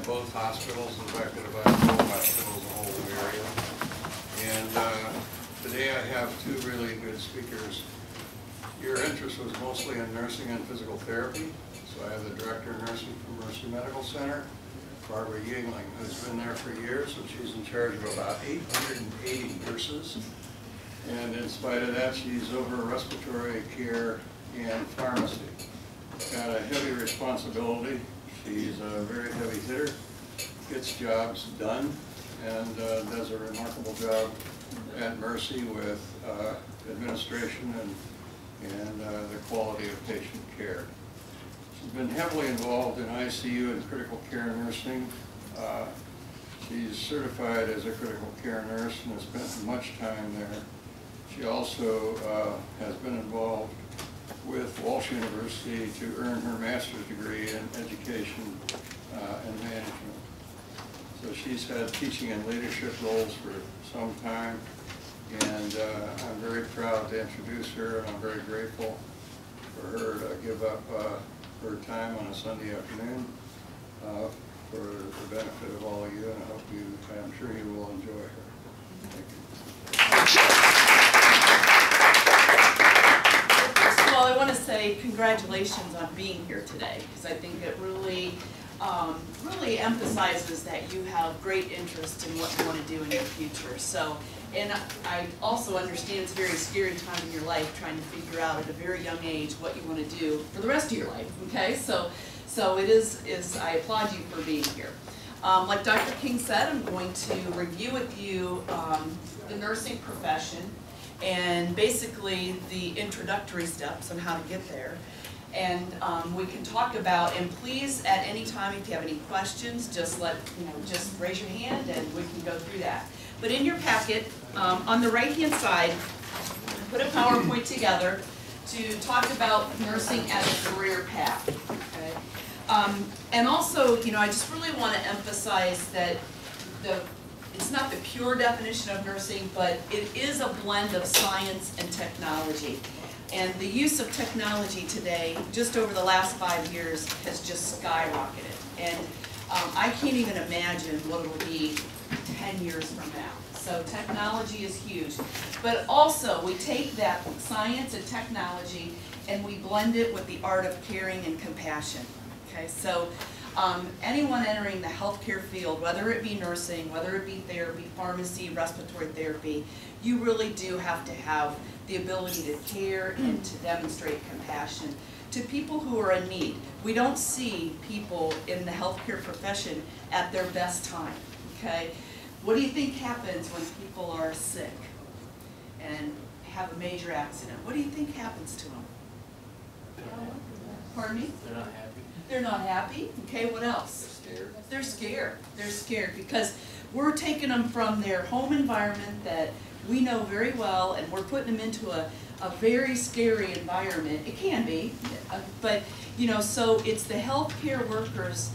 at both hospitals, in fact at about 4 hospitals in the whole area. And today I have two really good speakers. Your interest was mostly in nursing and physical therapy. So I have the Director of Nursing from Mercy Medical Center, Barbara Yingling, who's been there for years, and she's in charge of about 880 nurses. And in spite of that, she's over respiratory care and pharmacy. Got a heavy responsibility. She's a very heavy hitter, gets jobs done, and does a remarkable job at Mercy with administration and the quality of patient care. She's been heavily involved in ICU and critical care nursing. She's certified as a critical care nurse and has spent much time there. She also has been involved with Walsh University to earn her master's degree in education and management. So she's had teaching and leadership roles for some time, and I'm very proud to introduce her, and I'm very grateful for her to give up her time on a Sunday afternoon for the benefit of all of you, and I'm sure you will enjoy her. Thank you. Well, I want to say congratulations on being here today, because I think it really, really emphasizes that you have great interest in what you want to do in your future. So, and I also understand it's a very scary time in your life trying to figure out at a very young age what you want to do for the rest of your life, okay? So it is I applaud you for being here. Like Dr. King said, I'm going to review with you the nursing profession and basically the introductory steps on how to get there. And we can talk about, and please at any time if you have any questions, just just raise your hand and we can go through that. But in your packet, on the right-hand side, put a PowerPoint together to talk about nursing as a career path. Okay? And also, I just really want to emphasize that it's not the pure definition of nursing, but it is a blend of science and technology. And the use of technology today, just over the last 5 years, has just skyrocketed. And I can't even imagine what it will be 10 years from now. So technology is huge. But also, we take that science and technology and we blend it with the art of caring and compassion. Okay, so anyone entering the healthcare field, whether it be nursing, whether it be therapy, pharmacy, respiratory therapy, you really do have to have the ability to care and to demonstrate compassion to people who are in need. We don't see people in the healthcare profession at their best time, okay? What do you think happens when people are sick and have a major accident? What do you think happens to them? Pardon me? They're not happy. They're not happy. Okay, what else? They're scared. They're scared. They're scared because we're taking them from their home environment that we know very well, and we're putting them into a very scary environment. It can be, but so it's the healthcare workers'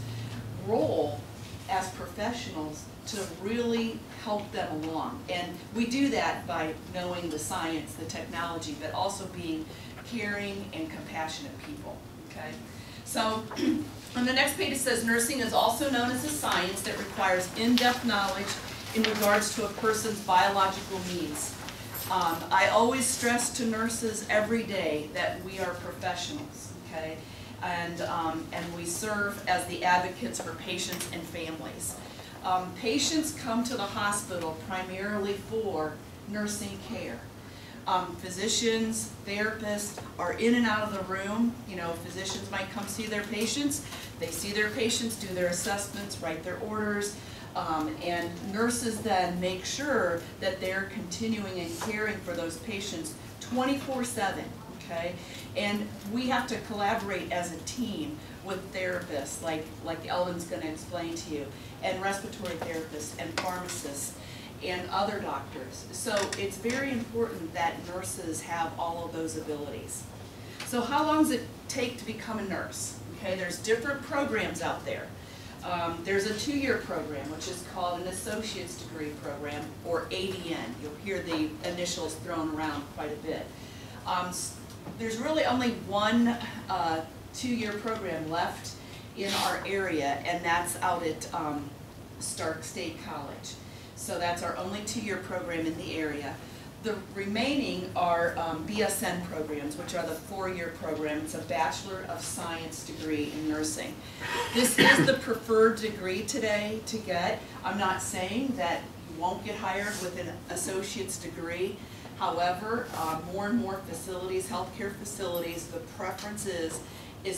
role as professionals to really help them along. And we do that by knowing the science, the technology, but also being caring and compassionate people, okay? So on the next page it says, nursing is also known as a science that requires in-depth knowledge in regards to a person's biological needs. I always stress to nurses every day that we are professionals, okay? And we serve as the advocates for patients and families. Patients come to the hospital primarily for nursing care. Physicians, therapists are in and out of the room. Physicians might come see their patients. They see their patients, do their assessments, write their orders, and nurses then make sure that they're continuing and caring for those patients 24/7, okay? And we have to collaborate as a team with therapists, like Elvin's going to explain to you, and respiratory therapists and pharmacists and other doctors. So it's very important that nurses have all of those abilities. So how long does it take to become a nurse? Okay, there's different programs out there. There's a 2-year program, which is called an associate's degree program, or ADN. You'll hear the initials thrown around quite a bit. There's really only one 2-year program left in our area, and that's out at Stark State College. So that's our only 2-year program in the area. The remaining are BSN programs, which are the 4-year program. It's a Bachelor of Science degree in nursing. This is the preferred degree today to get. I'm not saying that you won't get hired with an associate's degree. However, more and more facilities, healthcare facilities, the preference is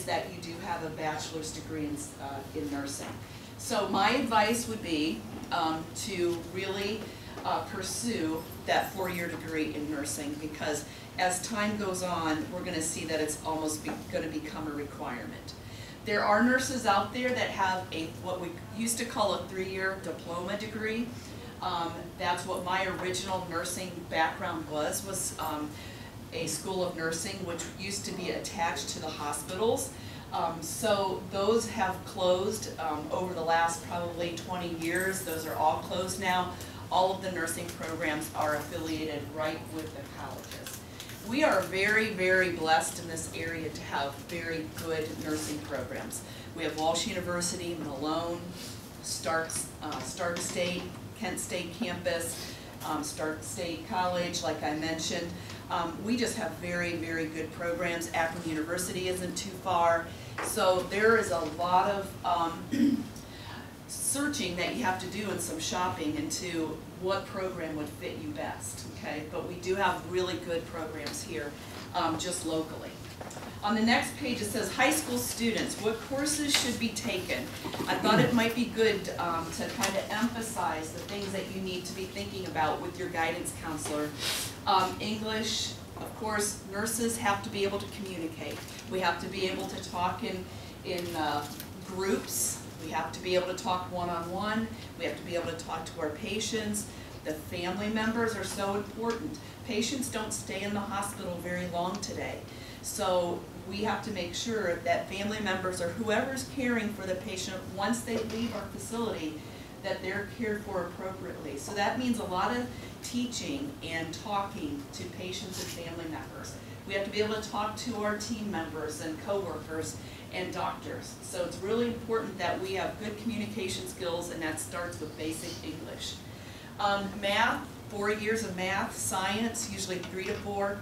that you do have a bachelor's degree in nursing. So my advice would be to really pursue that 4-year degree in nursing, because as time goes on, we're going to see that it's almost going to become a requirement. There are nurses out there that have what we used to call a 3-year diploma degree. That's what my original nursing background was a school of nursing, which used to be attached to the hospitals. So those have closed over the last probably 20 years. Those are all closed now. All of the nursing programs are affiliated right with the colleges. We are very, very blessed in this area to have very good nursing programs. We have Walsh University, Malone, Stark State, Kent State campus, Stark State College, like I mentioned. We just have very, very good programs. Akron University isn't too far. So there is a lot of searching that you have to do and some shopping into what program would fit you best, okay? But we do have really good programs here, just locally. On the next page it says high school students, what courses should be taken? I thought it might be good to kind of emphasize the things that you need to be thinking about with your guidance counselor. English, of course, nurses have to be able to communicate. We have to be able to talk in groups. We have to be able to talk one-on-one. We have to be able to talk to our patients. The family members are so important. Patients don't stay in the hospital very long today. So we have to make sure that family members or whoever's caring for the patient, once they leave our facility, that they're cared for appropriately. So that means a lot of teaching and talking to patients and family members. We have to be able to talk to our team members and coworkers and doctors. So it's really important that we have good communication skills, and that starts with basic English. Math, 4 years of math. Science, usually 3 to 4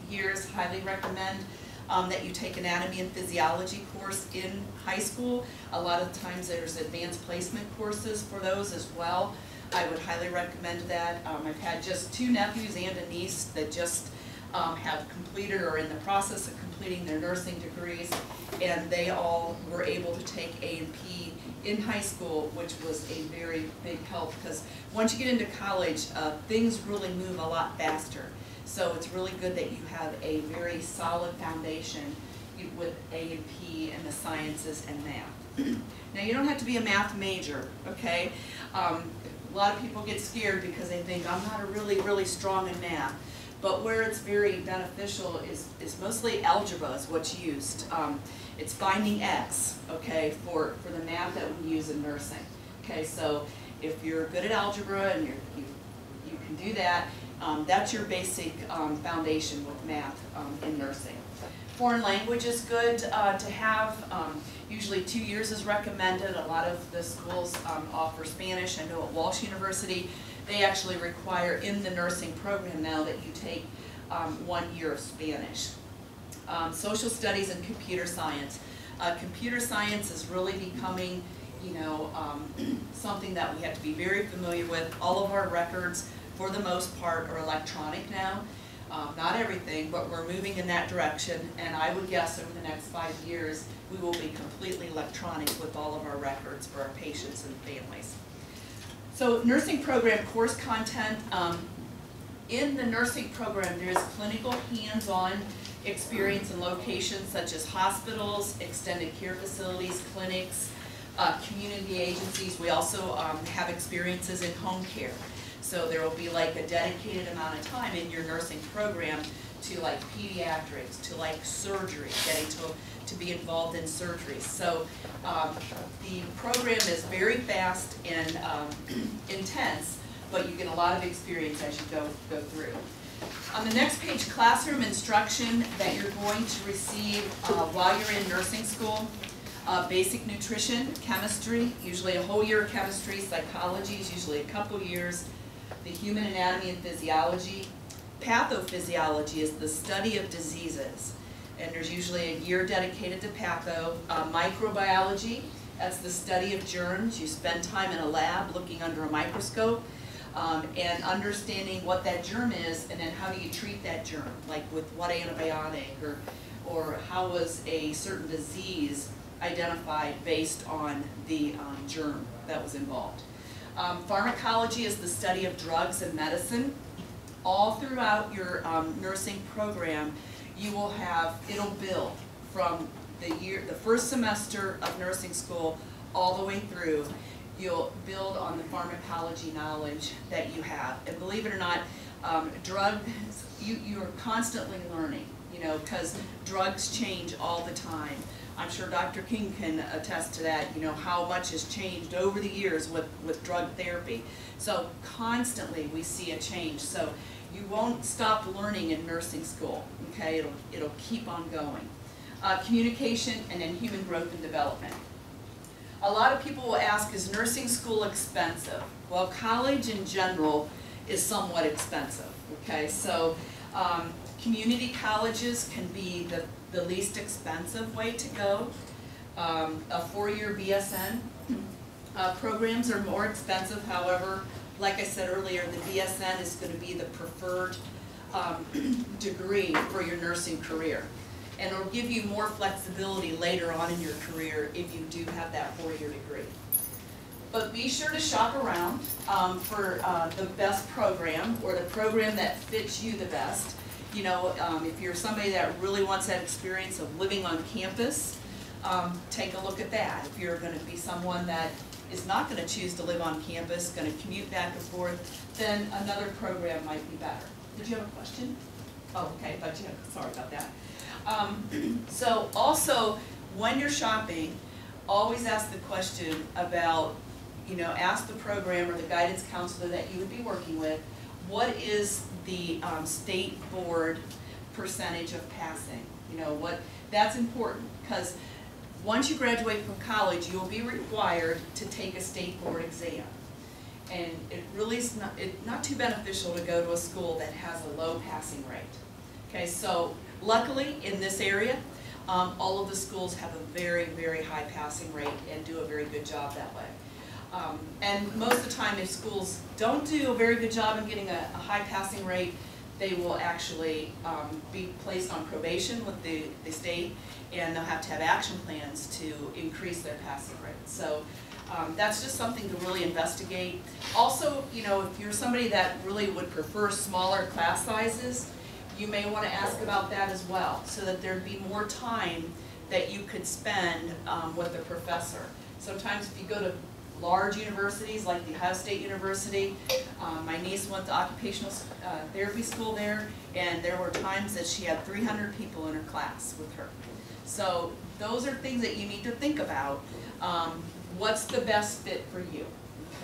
years. Highly recommend that you take anatomy and physiology course in high school. A lot of times there's advanced placement courses for those as well. I would highly recommend that. I've had just 2 nephews and a niece that just have completed or in the process of completing their nursing degrees, and they all were able to take A&P in high school, which was a very big help, because once you get into college, things really move a lot faster. So it's really good that you have a very solid foundation with A&P and the sciences and math. Now, you don't have to be a math major, okay? A lot of people get scared because they think, I'm not really, really strong in math. But where it's very beneficial is mostly algebra is what's used. It's finding X, okay, for the math that we use in nursing. Okay, so if you're good at algebra and you can do that, that's your basic foundation with math in nursing. Foreign language is good to have. Usually 2 years is recommended. A lot of the schools offer Spanish. I know at Walsh University, they actually require in the nursing program now that you take 1 year of Spanish. Social studies and computer science. Computer science is really becoming, something that we have to be very familiar with. All of our records, for the most part, are electronic now. Not everything, but we're moving in that direction, and I would guess over the next 5 years we will be completely electronic with all of our records for our patients and families. So nursing program course content. In the nursing program, there's clinical hands-on experience in locations such as hospitals, extended care facilities, clinics, community agencies. We also have experiences in home care. So there will be like a dedicated amount of time in your nursing program to like pediatrics, to like surgery, getting to be involved in surgery. So the program is very fast and intense, but you get a lot of experience as you go through. On the next page, classroom instruction that you're going to receive while you're in nursing school. Basic nutrition, chemistry, usually a whole year of chemistry. Psychology is usually a couple years. The human anatomy and physiology. Pathophysiology is the study of diseases, and there's usually a year dedicated to patho. Microbiology, that's the study of germs. You spend time in a lab looking under a microscope and understanding what that germ is, and then how do you treat that germ, like with what antibiotic, or how was a certain disease identified based on the germ that was involved. Pharmacology is the study of drugs and medicine. All throughout your nursing program, you will have, it'll build from the first semester of nursing school all the way through. You'll build on the pharmacology knowledge that you have. And believe it or not, drugs, you are constantly learning, you know, because drugs change all the time. I'm sure Dr. King can attest to that, you know, how much has changed over the years with drug therapy. So constantly we see a change. So you won't stop learning in nursing school, okay? It'll keep on going. Communication, and then human growth and development. A lot of people will ask, is nursing school expensive? Well, college in general is somewhat expensive, okay? So community colleges can be the least expensive way to go. A four-year BSN programs are more expensive. However, like I said earlier, the BSN is going to be the preferred degree for your nursing career. And it'll give you more flexibility later on in your career if you do have that four-year degree. But be sure to shop around for the best program, or the program that fits you the best. You know, if you're somebody that really wants that experience of living on campus, take a look at that. If you're going to be someone that is not going to choose to live on campus, going to commute back and forth, then another program might be better. Did you have a question? Oh, okay, but you have, sorry about that. So also, when you're shopping, always ask the question about, you know, ask the program or the guidance counselor that you would be working with, what is the state board percentage of passing? You know, that's important, because once you graduate from college, you will be required to take a state board exam. And it really is not too beneficial to go to a school that has a low passing rate. Okay, so luckily in this area, all of the schools have a very, very high passing rate and do a very good job that way. And most of the time, if schools don't do a very good job in getting a high passing rate, they will actually be placed on probation with the state, and they'll have to have action plans to increase their passing rate. So that's just something to really investigate. Also, you know, if you're somebody that really would prefer smaller class sizes, you may want to ask about that as well, so that there'd be more time that you could spend with the professor. Sometimes if you go to large universities like the Ohio State University, my niece went to occupational therapy school there, and there were times that she had 300 people in her class with her. So those are things that you need to think about. What's the best fit for you,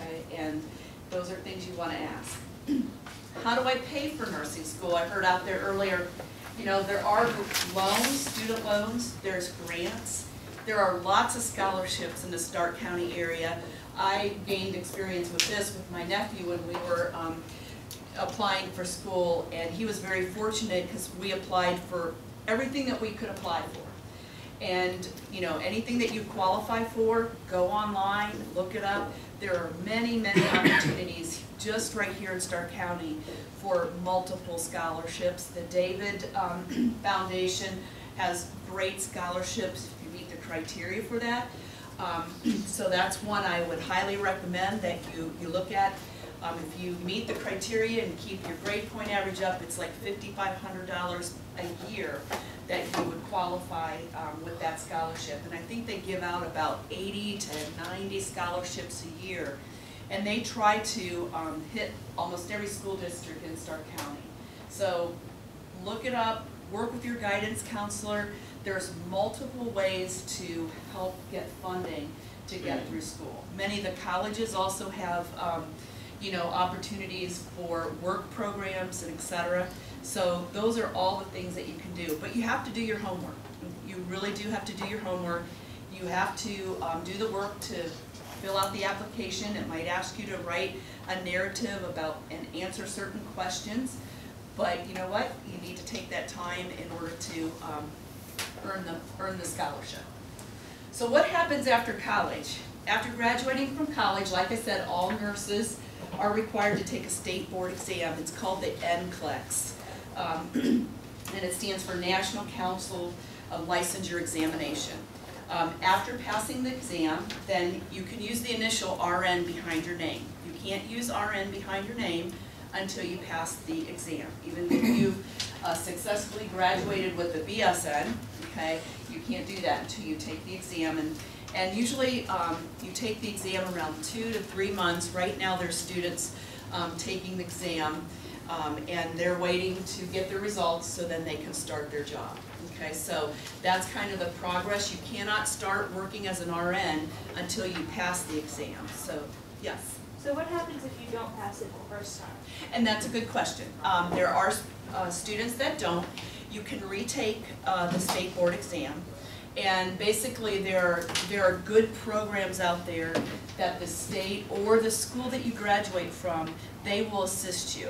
okay? And those are things you want to ask. How do I pay for nursing school? I heard out there earlier, you know, there are loans, student loans, there's grants. There are lots of scholarships in the Stark County area. I gained experience with this with my nephew when we were applying for school, and he was very fortunate because we applied for everything that we could apply for. And, you know, anything that you qualify for, go online, look it up. There are many, many opportunities just right here in Stark County for multiple scholarships. The David Foundation has great scholarships if you meet the criteria for that. So that's one I would highly recommend that you look at. If you meet the criteria and keep your grade point average up, it's like $5,500 a year that you would qualify with that scholarship. And I think they give out about 80 to 90 scholarships a year. And they try to hit almost every school district in Stark County. So look it up, work with your guidance counselor. There's multiple ways to help get funding to get through school. Many of the colleges also have you know, opportunities for work programs and etc. So those are all the things that you can do. But you have to do your homework. You really do have to do your homework. You You have to do the work to fill out the application. It might ask you to write a narrative about and answer certain questions. But you know what? You need to take that time in order to earn the scholarship. So what happens after college? After graduating from college, like I said, all nurses are required to take a state board exam. It's called the NCLEX, and it stands for National Council of Licensure Examination. After passing the exam, then you can use the initial RN behind your name. You can't use RN behind your name until you pass the exam. Even if you've successfully graduated with the BSN, okay, you can't do that until you take the exam. And usually you take the exam around 2 to 3 months. Right now there's students taking the exam and they're waiting to get their results so then they can start their job. Okay, so that's kind of the progress. You cannot start working as an RN until you pass the exam. So, yes. So what happens if you don't pass it the first time? And that's a good question. There are students that don't. You can retake the state board exam. And basically there are good programs out there that the state or the school that you graduate from, they will assist you.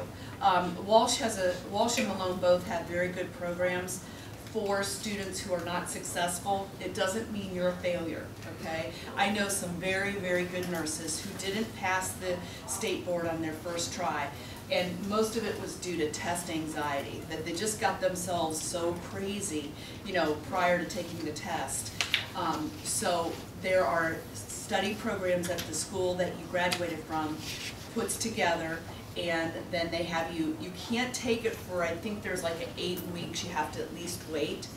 Walsh and Malone both have very good programs for students who are not successful. It doesn't mean you're a failure, okay? I know some very, very good nurses who didn't pass the state board on their first try, and most of it was due to test anxiety, that they just got themselves so crazy, you know, prior to taking the test. So there are study programs at the school that you graduated from puts together, and then they have you can't take it for, I think there's like 8 weeks, you have to at least wait,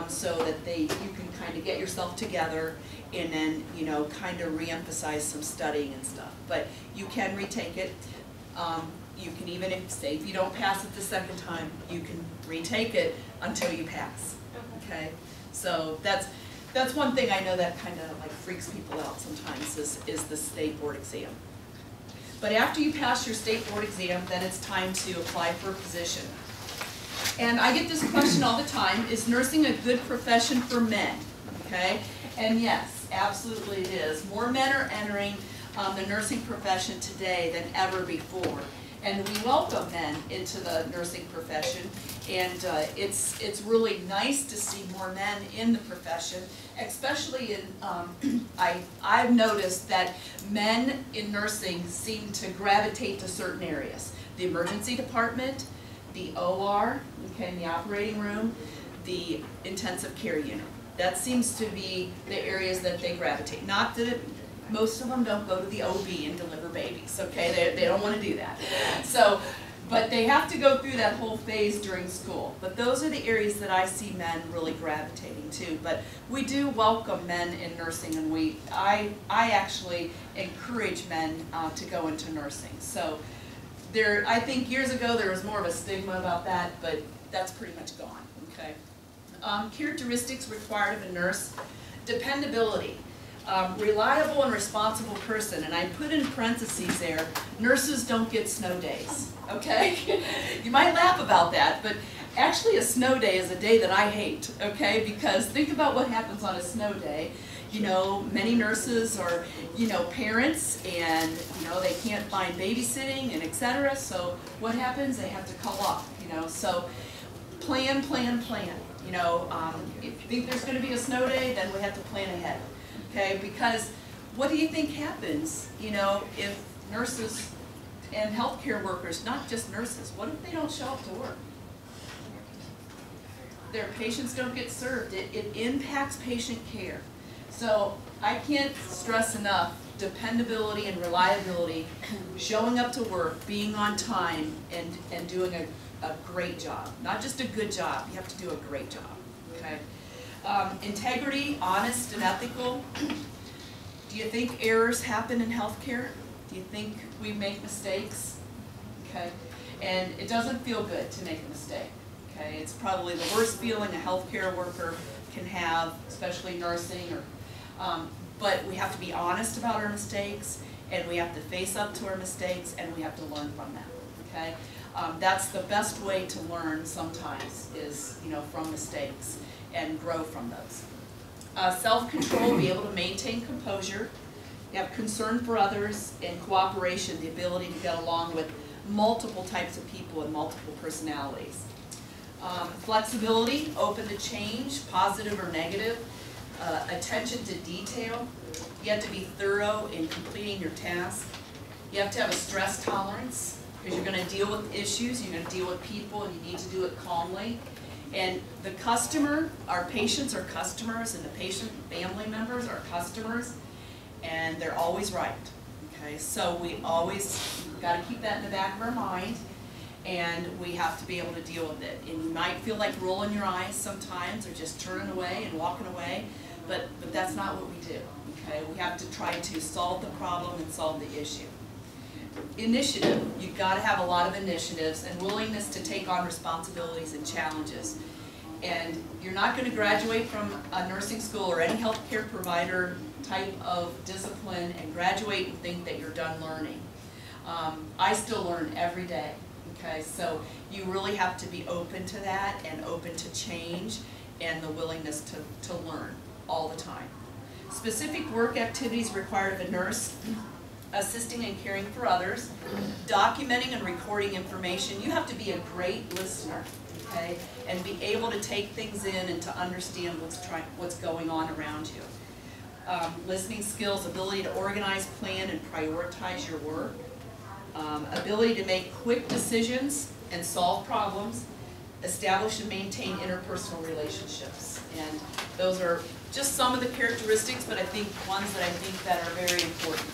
so that you can kind of get yourself together and then, you know, kind of re-emphasize some studying and stuff. But you can retake it. You can even, if you don't pass it the second time, you can retake it until you pass, okay? So that's one thing I know that kind of like freaks people out sometimes is the state board exam. But after you pass your state board exam, then it's time to apply for a position. And I get this question all the time, is nursing a good profession for men? Okay? And yes, absolutely it is. More men are entering the nursing profession today than ever before. And we welcome men into the nursing profession, and it's really nice to see more men in the profession, especially in, I've noticed that men in nursing seem to gravitate to certain areas. The emergency department, the OR, okay, in the operating room, the intensive care unit. That seems to be the areas that they gravitate. Not that most of them don't go to the OB and deliver babies, okay? They don't want to do that. So, but they have to go through that whole phase during school. But those are the areas that I see men really gravitating to. But we do welcome men in nursing, and I actually encourage men to go into nursing. So I think years ago there was more of a stigma about that, but that's pretty much gone, okay? Characteristics required of a nurse: dependability. Reliable and responsible person, and I put in parentheses there, nurses don't get snow days, okay? You might laugh about that, but actually a snow day is a day that I hate, okay? Because think about what happens on a snow day. You know, many nurses are, you know, parents, and, you know, they can't find babysitting and etc. So what happens? They have to call off, you know. So plan, plan, plan. You know, if you think there's going to be a snow day, then we have to plan ahead. Okay, because what do you think happens, you know, if nurses and healthcare workers, not just nurses, what if they don't show up to work? Their patients don't get served. It impacts patient care. So I can't stress enough dependability and reliability, showing up to work, being on time, and doing a great job. Not just a good job, you have to do a great job, okay? Integrity, honest and ethical. Do you think errors happen in healthcare? Do you think we make mistakes? Okay, and it doesn't feel good to make a mistake. Okay, it's probably the worst feeling a healthcare worker can have, especially nursing. But we have to be honest about our mistakes, and we have to face up to our mistakes, and we have to learn from them. Okay, that's the best way to learn sometimes is, you know, from mistakes and grow from those. Self-control, be able to maintain composure. You have concern for others and cooperation, the ability to get along with multiple types of people and multiple personalities. Flexibility, open to change, positive or negative. Attention to detail. You have to be thorough in completing your task. You have to have a stress tolerance because you're going to deal with issues, you're going to deal with people, and you need to do it calmly. And the customer, our patients are customers, and the patient family members are customers, and they're always right. Okay, so we always got to keep that in the back of our mind, and we have to be able to deal with it. And you might feel like rolling your eyes sometimes, or just turning away and walking away, but that's not what we do. Okay, we have to try to solve the problem and solve the issue. Initiative, you've got to have a lot of initiatives and willingness to take on responsibilities and challenges. And you're not going to graduate from a nursing school or any healthcare provider type of discipline and graduate and think that you're done learning. I still learn every day, okay? So you really have to be open to that and open to change and the willingness to learn all the time. Specific work activities required of a nurse: assisting and caring for others, documenting and recording information. You have to be a great listener, okay, and be able to take things in and to understand what's going on around you. Listening skills, ability to organize, plan, and prioritize your work. Ability to make quick decisions and solve problems. Establish and maintain interpersonal relationships. And those are just some of the characteristics, but I think ones that I think that are very important.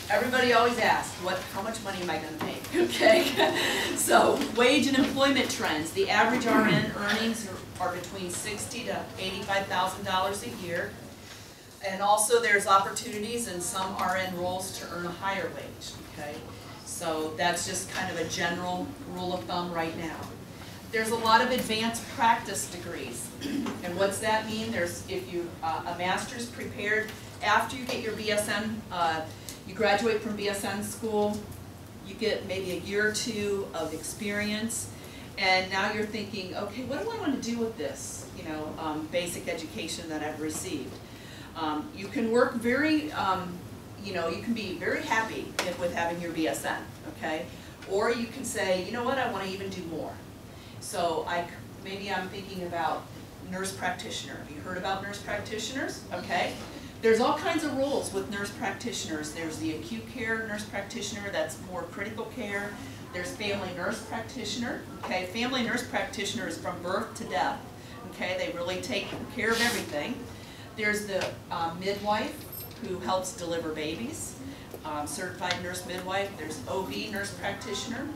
Everybody always asks, how much money am I going to make? Okay, so wage and employment trends. The average RN earnings are between $60,000 to $85,000 a year. And also there's opportunities in some RN roles to earn a higher wage, okay? So that's just kind of a general rule of thumb right now. There's a lot of advanced practice degrees. And what's that mean? There's, if you, a master's prepared after you get your BSN, you graduate from BSN school, you get maybe a year or two of experience, and now you're thinking, okay, what do I want to do with this, basic education that I've received? You can work very, you can be very happy with having your BSN, okay? Or you can say, you know what, I want to even do more. So maybe I'm thinking about nurse practitioner. Have you heard about nurse practitioners? Okay. There's all kinds of roles with nurse practitioners. There's the acute care nurse practitioner, that's more critical care. There's family nurse practitioner. Okay, family nurse practitioner is from birth to death. Okay, they really take care of everything. There's the midwife who helps deliver babies, certified nurse midwife. There's OB nurse practitioner.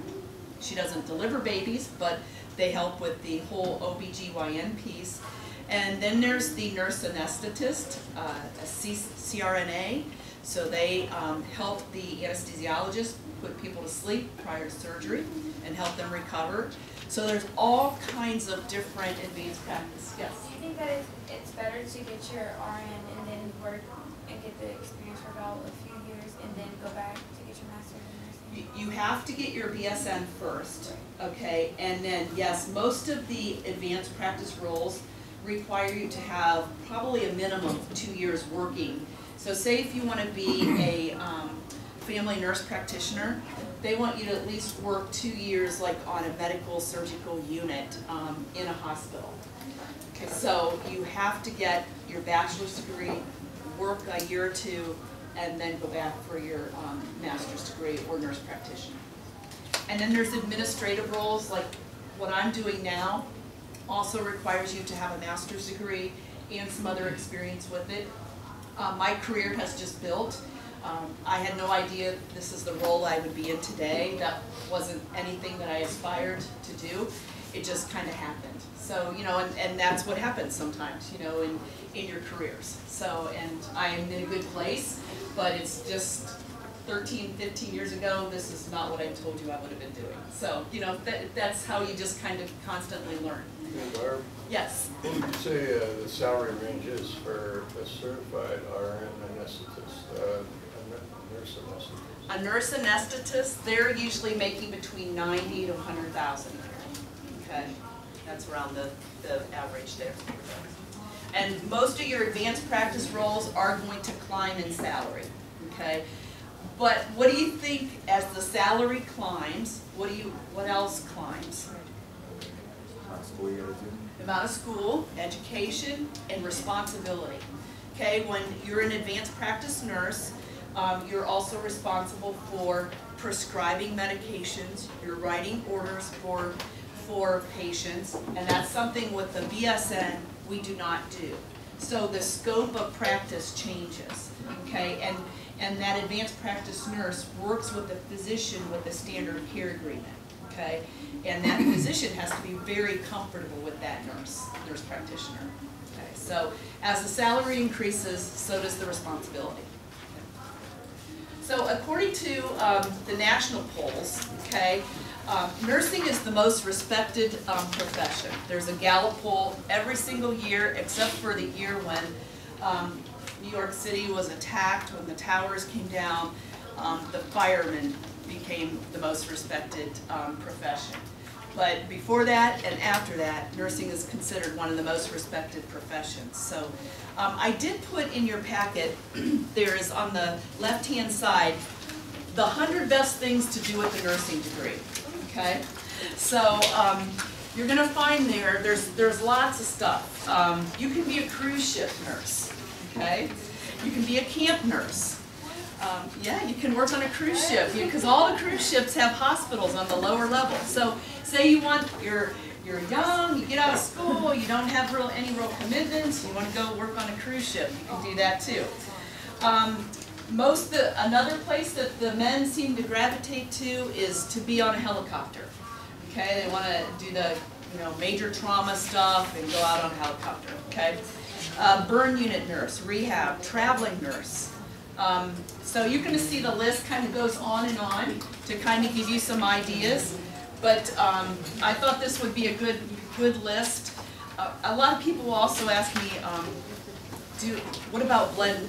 She doesn't deliver babies, but they help with the whole OBGYN piece. And then there's the nurse anesthetist, a CRNA. So they help the anesthesiologist put people to sleep prior to surgery and help them recover. So there's all kinds of different advanced practice. Yes? Do you think that it's better to get your RN and then work and get the experience for about a few years and then go back to get your master's in nursing? You have to get your BSN first, okay? And then, yes, most of the advanced practice roles require you to have probably a minimum of 2 years working. So say if you want to be a family nurse practitioner, they want you to at least work 2 years like on a medical surgical unit in a hospital. Okay, so you have to get your bachelor's degree, work a year or two, and then go back for your master's degree or nurse practitioner. And then there's administrative roles, like what I'm doing now also requires you to have a master's degree and some other experience with it. My career has just built. I had no idea this is the role I would be in today. That wasn't anything that I aspired to do. It just kind of happened. So, and that's what happens sometimes, in your careers. So, and I am in a good place, but it's just 13, 15 years ago, this is not what I told you I would have been doing. So, that's how you just kind of constantly learn. Barb, Yes. what would you say the salary range is for a certified RN anesthetist, a nurse anesthetist? A nurse anesthetist, they're usually making between $90,000 to $100,000 a year. Okay, that's around the average there. And most of your advanced practice roles are going to climb in salary, okay? But what do you think as the salary climbs, what else climbs? School you gotta do. The amount of school, education, and responsibility. Okay, when you're an advanced practice nurse, you're also responsible for prescribing medications, you're writing orders for patients, and that's something with the BSN we do not do. So the scope of practice changes, okay? And that advanced practice nurse works with the physician with a standard of care agreement, okay? And that physician has to be very comfortable with that nurse practitioner. Okay, so as the salary increases, so does the responsibility. So according to the national polls, okay, nursing is the most respected profession. There's a Gallup poll every single year except for the year when New York City was attacked, when the towers came down, the firemen became the most respected profession. But before that and after that, nursing is considered one of the most respected professions. So I did put in your packet, there is on the left-hand side, the 100 best things to do with a nursing degree, okay? So you're gonna find there's lots of stuff. You can be a cruise ship nurse, okay? You can be a camp nurse. Yeah, you can work on a cruise ship because all the cruise ships have hospitals on the lower level. So say you're young, you get out of school, you don't have any real commitments, you want to go work on a cruise ship, you can do that too. Another place that the men seem to gravitate to is to be on a helicopter. Okay, they want to do the major trauma stuff and go out on a helicopter. Okay, burn unit nurse, rehab, traveling nurse. So you're going to see the list kind of goes on and on to kind of give you some ideas. But I thought this would be a good list. A lot of people will also ask me, what about blood?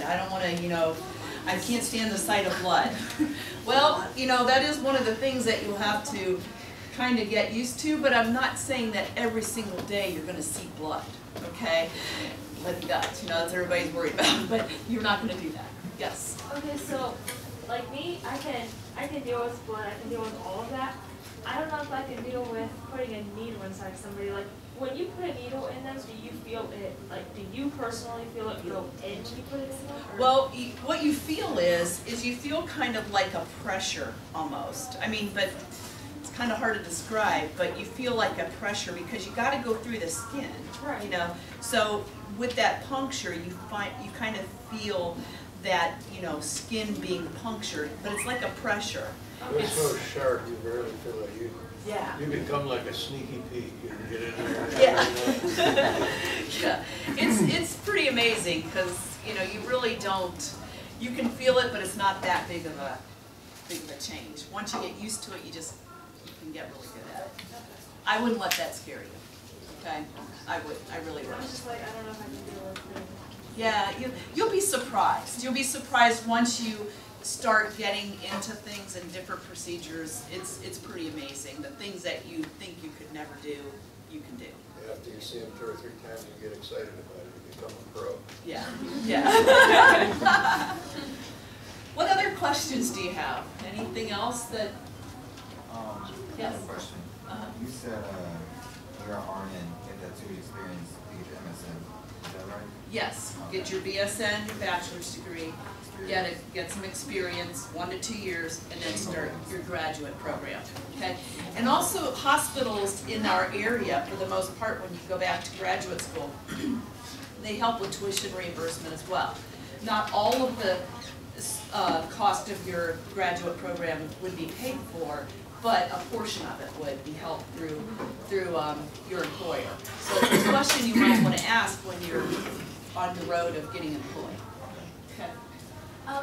I don't want to, I can't stand the sight of blood. Well, that is one of the things that you'll have to kind of get used to, but I'm not saying that every single day you're going to see blood, okay? Like that's everybody's worried about, but you're not going to do that. Yes? Okay, so, like me, I can deal with blood, I can deal with all of that. I don't know if I can deal with putting a needle inside somebody. Like, when you put a needle in them, do you feel it, like, do you personally feel it go in when you put it in them? Or? Well, what you feel is you feel kind of like a pressure almost. I mean, but it's kind of hard to describe, but you feel like a pressure because you got to go through the skin, right. So with that puncture, you kind of feel that, skin being punctured, but it's like a pressure. It's so sharp, you barely feel it. Yeah. You become like a sneaky Pete. You can get in there. Yeah. Yeah. It's pretty amazing because, you really don't, you can feel it, but it's not that big of a change. Once you get used to it, you can get really good at it. I wouldn't let that scare you, okay? I really would. I'm just like, I don't know if I can deal with it. Yeah, you'll be surprised. You'll be surprised once you start getting into things and different procedures. It's pretty amazing. The things that you think you could never do, you can do. After you see them 2 or 3 times, you get excited about it. You become a pro. Yeah, yeah. What other questions do you have? Anything else that? Yes. I have a question. You said you're an RN, get that 2 year experience to get your MSN. Is that right? Yes. Okay. Get your BSN, your bachelor's degree. Get some experience, 1 to 2 years, and then start your graduate program. Okay, and also hospitals in our area, for the most part, when you go back to graduate school, they help with tuition reimbursement as well. Not all of the cost of your graduate program would be paid for, but a portion of it would be helped through your employer. So it's a question you might want to ask when you're on the road of getting employed. Okay.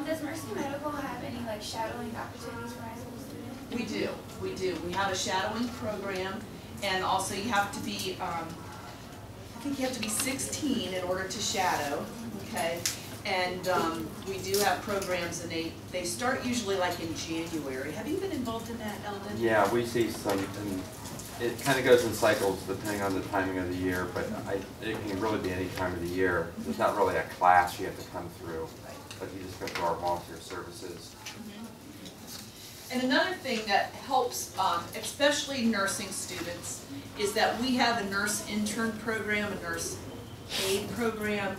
Does Mercy Medical have any shadowing opportunities for high school students? We do. We have a shadowing program, and also you have to be, I think you have to be 16 in order to shadow, okay? And we do have programs, and they start usually in January. Have you been involved in that, Eldon? Yeah, we see some it kind of goes in cycles depending on the timing of the year, but it can really be any time of the year. There's not really a class you have to come through, but you just go through our volunteer services. And another thing that helps, especially nursing students, is that we have a nurse intern program, a nurse aide program,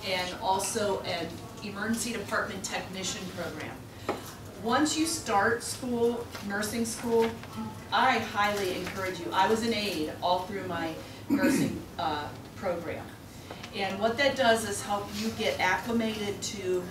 and also an emergency department technician program. Once you start school, nursing school, I highly encourage you. I was an aide all through my nursing program. And what that does is help you get acclimated to